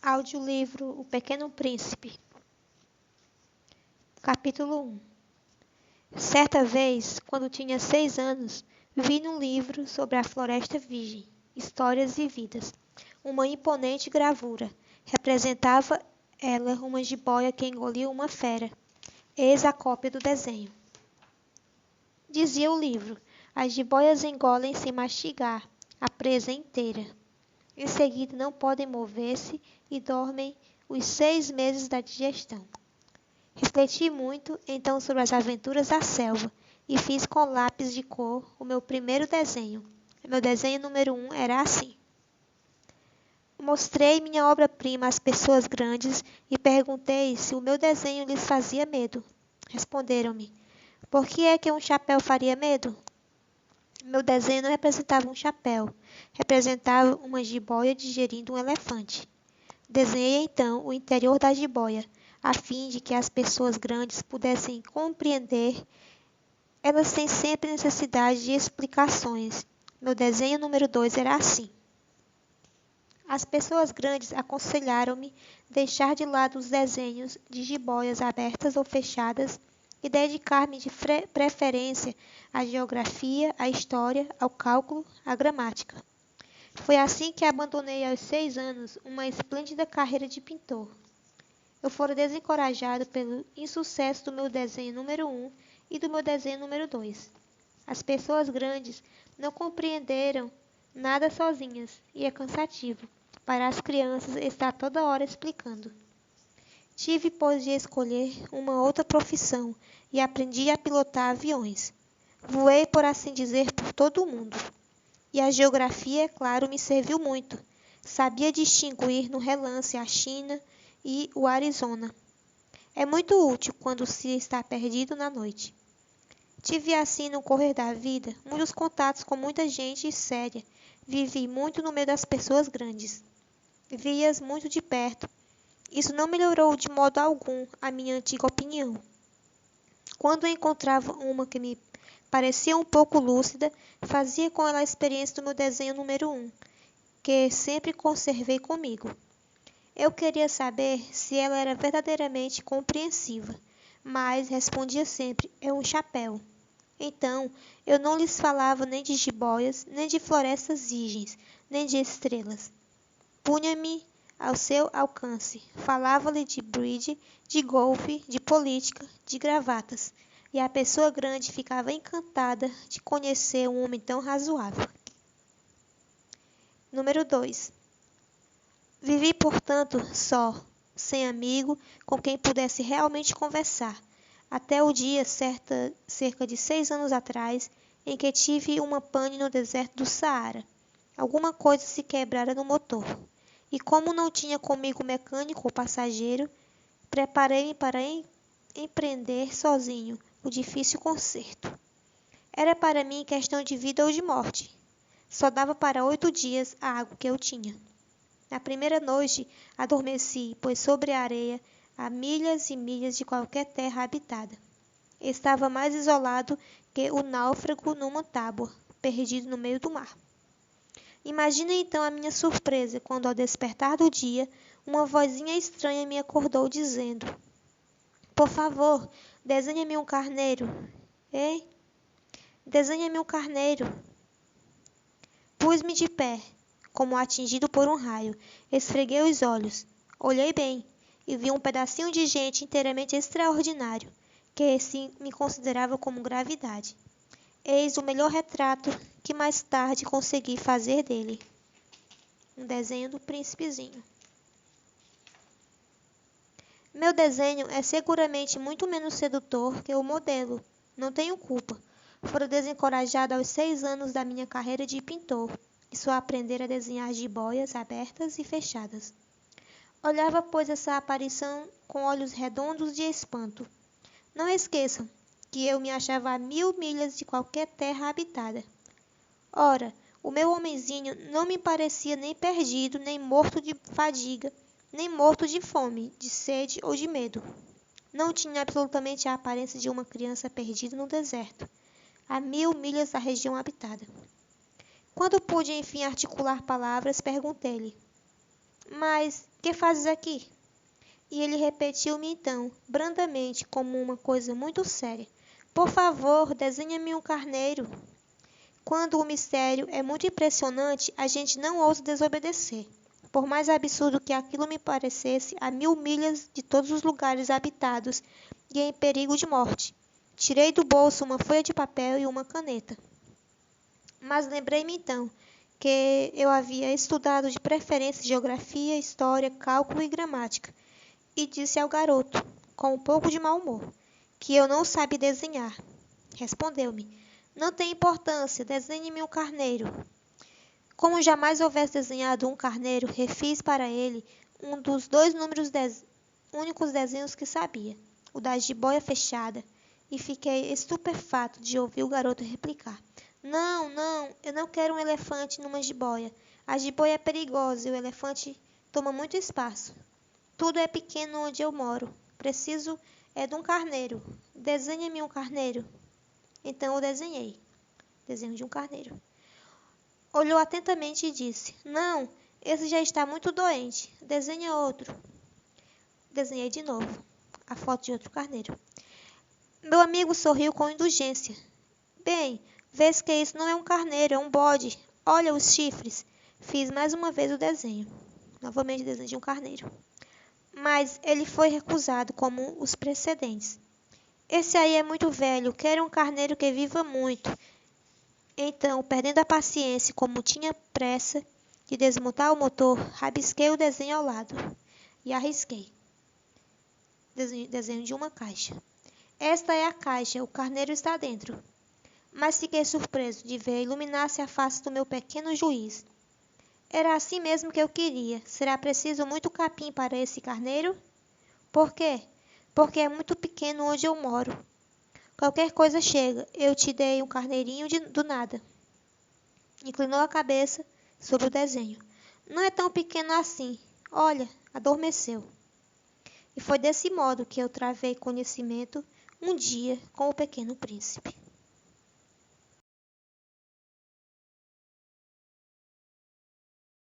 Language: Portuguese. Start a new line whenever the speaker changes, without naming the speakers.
Audiolivro O Pequeno Príncipe. Capítulo 1. Certa vez, quando tinha 6 anos, vi num livro sobre a Floresta Virgem, Histórias Vividas, uma imponente gravura. Representava ela uma jiboia que engoliu uma fera. Eis a cópia do desenho. Dizia o livro: as jiboias engolem sem mastigar a presa inteira. Em seguida não podem mover-se e dormem os 6 meses da digestão. Refleti muito então sobre as aventuras da selva e fiz com lápis de cor o meu primeiro desenho. Meu desenho número 1 era assim. Mostrei minha obra-prima às pessoas grandes e perguntei se o meu desenho lhes fazia medo. Responderam-me: por que é que um chapéu faria medo? Meu desenho não representava um chapéu, representava uma jiboia digerindo um elefante. Desenhei então o interior da jiboia, a fim de que as pessoas grandes pudessem compreender. Elas têm sempre necessidade de explicações. Meu desenho número 2 era assim. As pessoas grandes aconselharam-me deixar de lado os desenhos de jiboias abertas ou fechadas e dedicar-me de preferência à geografia, à história, ao cálculo, à gramática. Foi assim que abandonei aos 6 anos uma esplêndida carreira de pintor. Eu fora desencorajado pelo insucesso do meu desenho número 1 e do meu desenho número 2. As pessoas grandes não compreenderam nada sozinhas e é cansativo para as crianças estar toda hora explicando. Tive, pois, de escolher uma outra profissão e aprendi a pilotar aviões. Voei, por assim dizer, por todo o mundo. E a geografia, é claro, me serviu muito. Sabia distinguir no relance a China e o Arizona. É muito útil quando se está perdido na noite. Tive assim, no correr da vida, muitos contatos com muita gente séria. Vivi muito no meio das pessoas grandes. Vi-as muito de perto. Isso não melhorou de modo algum a minha antiga opinião. Quando encontrava uma que me parecia um pouco lúcida, fazia com ela a experiência do meu desenho número 1, que sempre conservei comigo. Eu queria saber se ela era verdadeiramente compreensiva, mas respondia sempre: é um chapéu. Então, eu não lhes falava nem de jiboias, nem de florestas virgens, nem de estrelas. Punha-me ao seu alcance, falava-lhe de bridge, de golfe, de política, de gravatas, e a pessoa grande ficava encantada de conhecer um homem tão razoável. Número 2. Vivi, portanto, só, sem amigo com quem pudesse realmente conversar, até o dia, cerca de 6 anos atrás, em que tive uma pane no deserto do Saara. Alguma coisa se quebrara no motor. E como não tinha comigo mecânico ou passageiro, preparei-me para empreender sozinho o difícil conserto. Era para mim questão de vida ou de morte. Só dava para 8 dias a água que eu tinha. Na primeira noite adormeci, pois sobre a areia, a milhas e milhas de qualquer terra habitada. Estava mais isolado que o náufrago numa tábua, perdido no meio do mar. Imagina então a minha surpresa quando, ao despertar do dia, uma vozinha estranha me acordou dizendo: por favor, desenhe-me um carneiro. Ei, desenhe-me um carneiro. Pus-me de pé, como atingido por um raio. Esfreguei os olhos. Olhei bem e vi um pedacinho de gente inteiramente extraordinário, que se me considerava como gravidade. Eis o melhor retrato que mais tarde consegui fazer dele. Um desenho do príncipezinho. Meu desenho é seguramente muito menos sedutor que o modelo. Não tenho culpa. Fora desencorajado aos 6 anos da minha carreira de pintor e só aprender a desenhar jiboias abertas e fechadas. Olhava, pois, essa aparição com olhos redondos de espanto. Não esqueçam que eu me achava a 1000 milhas de qualquer terra habitada. Ora, o meu homenzinho não me parecia nem perdido, nem morto de fadiga, nem morto de fome, de sede ou de medo. Não tinha absolutamente a aparência de uma criança perdida no deserto, a 1000 milhas da região habitada. Quando pude enfim articular palavras, perguntei-lhe: Mas que fazes aqui? E ele repetiu-me então, brandamente, como uma coisa muito séria: Por favor, desenha-me um carneiro. Quando o mistério é muito impressionante, a gente não ousa desobedecer. Por mais absurdo que aquilo me parecesse, a 1000 milhas de todos os lugares habitados e em perigo de morte. Tirei do bolso uma folha de papel e uma caneta. Mas lembrei-me então que eu havia estudado de preferência geografia, história, cálculo e gramática, e disse ao garoto, com um pouco de mau humor, que eu não sabia desenhar. Respondeu-me: Não tem importância, desenhe-me um carneiro. Como jamais houvesse desenhado um carneiro, refiz para ele um dos únicos desenhos que sabia, o da jiboia fechada, e fiquei estupefato de ouvir o garoto replicar: Não, não, eu não quero um elefante numa jiboia. A jiboia é perigosa e o elefante toma muito espaço. Tudo é pequeno onde eu moro. Preciso é de um carneiro. Desenhe-me um carneiro. Então eu desenhei. Desenho de um carneiro. Olhou atentamente e disse: Não, esse já está muito doente. Desenha outro. Desenhei de novo a foto de outro carneiro. Meu amigo sorriu com indulgência. Bem, vês que isso não é um carneiro, é um bode. Olha os chifres. Fiz mais uma vez o desenho. Novamente o desenho de um carneiro. Mas ele foi recusado como os precedentes. Esse aí é muito velho, quero um carneiro que viva muito. Então, perdendo a paciência, como tinha pressa de desmontar o motor, rabisquei o desenho ao lado e arrisquei. Desenho de uma caixa. Esta é a caixa, o carneiro está dentro. Mas fiquei surpreso de ver iluminar-se a face do meu pequeno juiz. Era assim mesmo que eu queria. Será preciso muito capim para esse carneiro? Por quê? Porque é muito pequeno onde eu moro. Qualquer coisa chega, eu te dei um carneirinho do nada. Inclinou a cabeça sobre o desenho. Não é tão pequeno assim. Olha, adormeceu. E foi desse modo que eu travei conhecimento um dia com o Pequeno Príncipe.